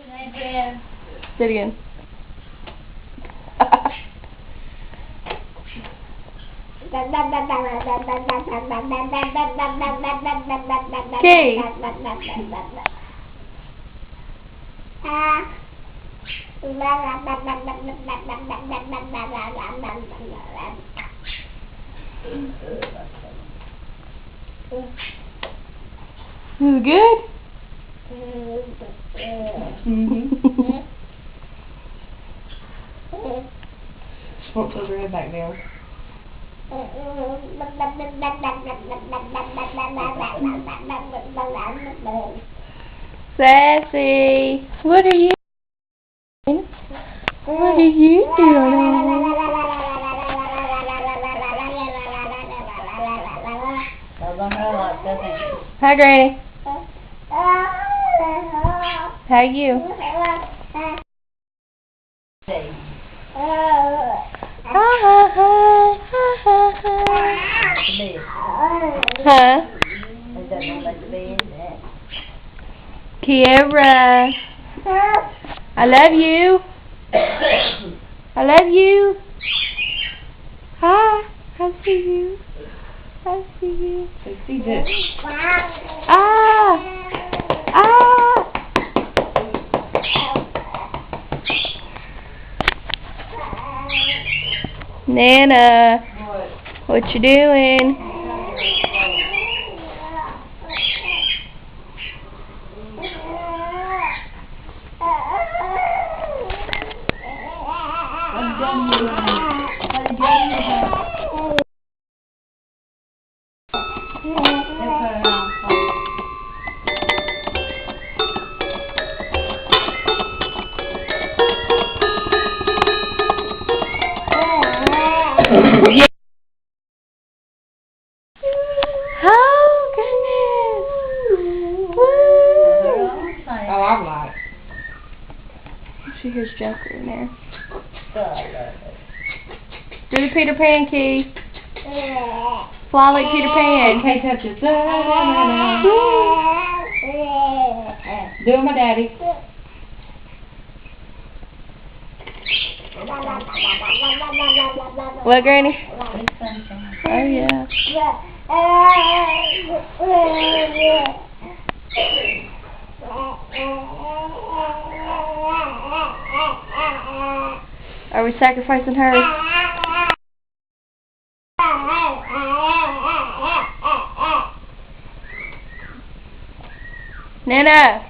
Say it again. Okay. Is it good? What goes right back there? Sassy, what are you doing? What are you doing? Hi, Granny. How are you? Huh? Kiara, I love you. I love you. Hi, I see you. I see you. See this. Ah! Ah! Nana, what you doing? Yeah. Oh goodness! Woo. Oh, I'm like. She hears Joker in there. Do the Peter Pan key. Fly like Peter Pan. Can't touch it. Do it, my daddy. What, Granny? Oh yeah. Are we sacrificing her? Nana!